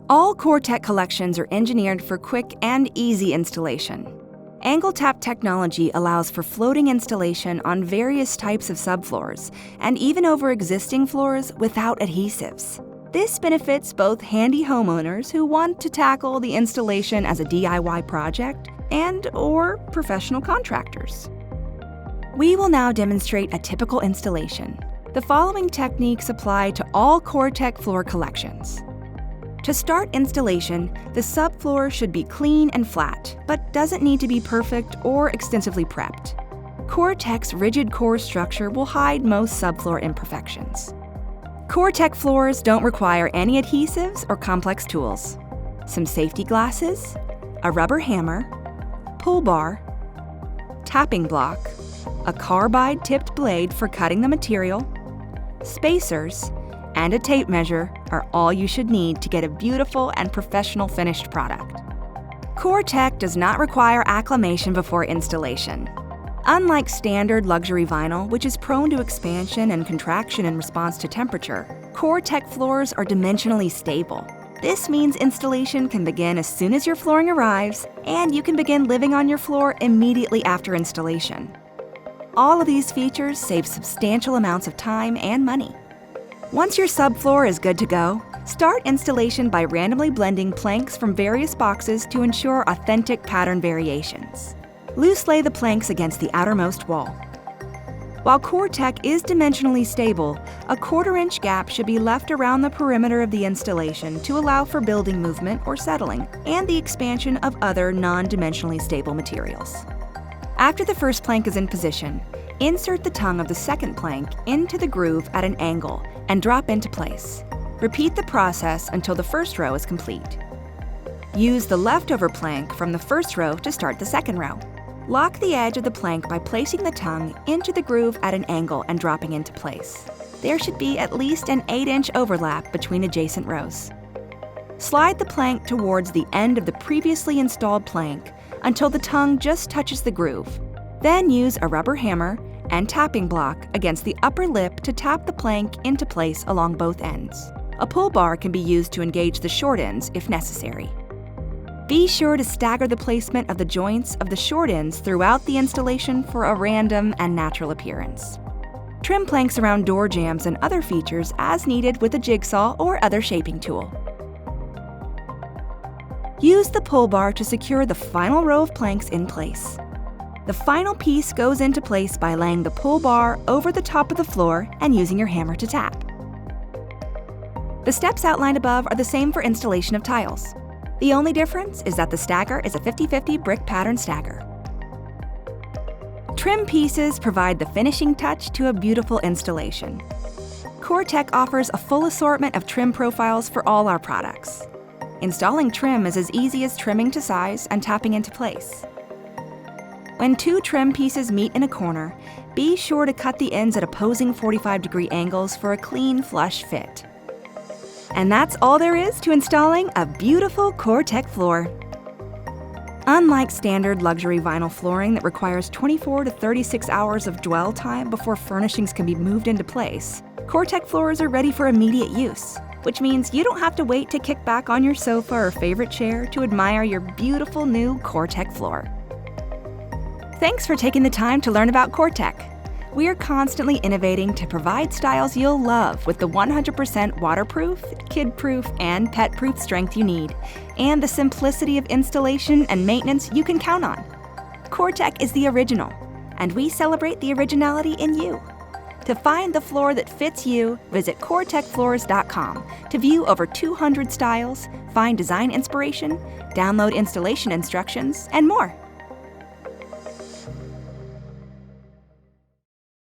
All COREtec collections are engineered for quick and easy installation. Angle tap technology allows for floating installation on various types of subfloors and even over existing floors without adhesives. This benefits both handy homeowners who want to tackle the installation as a DIY project and/or professional contractors. We will now demonstrate a typical installation. The following techniques apply to all COREtec floor collections. To start installation, the subfloor should be clean and flat, but doesn't need to be perfect or extensively prepped. COREtec's rigid core structure will hide most subfloor imperfections. COREtec floors don't require any adhesives or complex tools. Some safety glasses, a rubber hammer, pull bar, tapping block, a carbide-tipped blade for cutting the material, spacers, and a tape measure are all you should need to get a beautiful and professional finished product. COREtec does not require acclimation before installation. Unlike standard luxury vinyl, which is prone to expansion and contraction in response to temperature, COREtec floors are dimensionally stable. This means installation can begin as soon as your flooring arrives, and you can begin living on your floor immediately after installation. All of these features save substantial amounts of time and money. Once your subfloor is good to go, start installation by randomly blending planks from various boxes to ensure authentic pattern variations. Loose lay the planks against the outermost wall. While COREtec is dimensionally stable, a 1/4-inch gap should be left around the perimeter of the installation to allow for building movement or settling and the expansion of other non-dimensionally stable materials. After the first plank is in position, insert the tongue of the second plank into the groove at an angle and drop into place. Repeat the process until the first row is complete. Use the leftover plank from the first row to start the second row. Lock the edge of the plank by placing the tongue into the groove at an angle and dropping into place. There should be at least an 8-inch overlap between adjacent rows. Slide the plank towards the end of the previously installed plank until the tongue just touches the groove. Then use a rubber hammer and tapping block against the upper lip to tap the plank into place along both ends. A pull bar can be used to engage the short ends if necessary. Be sure to stagger the placement of the joints of the short ends throughout the installation for a random and natural appearance. Trim planks around door jambs and other features as needed with a jigsaw or other shaping tool. Use the pull bar to secure the final row of planks in place. The final piece goes into place by laying the pull bar over the top of the floor and using your hammer to tap. The steps outlined above are the same for installation of tiles. The only difference is that the stagger is a 50-50 brick pattern stagger. Trim pieces provide the finishing touch to a beautiful installation. COREtec offers a full assortment of trim profiles for all our products. Installing trim is as easy as trimming to size and tapping into place. When 2 trim pieces meet in a corner, be sure to cut the ends at opposing 45-degree angles for a clean, flush fit. And that's all there is to installing a beautiful COREtec floor. Unlike standard luxury vinyl flooring that requires 24 to 36 hours of dwell time before furnishings can be moved into place, COREtec floors are ready for immediate use, which means you don't have to wait to kick back on your sofa or favorite chair to admire your beautiful new COREtec floor. Thanks for taking the time to learn about COREtec. We are constantly innovating to provide styles you'll love with the 100% waterproof, kid-proof, and pet-proof strength you need, and the simplicity of installation and maintenance you can count on. COREtec is the original, and we celebrate the originality in you. To find the floor that fits you, visit COREtecFloors.com to view over 200 styles, find design inspiration, download installation instructions, and more.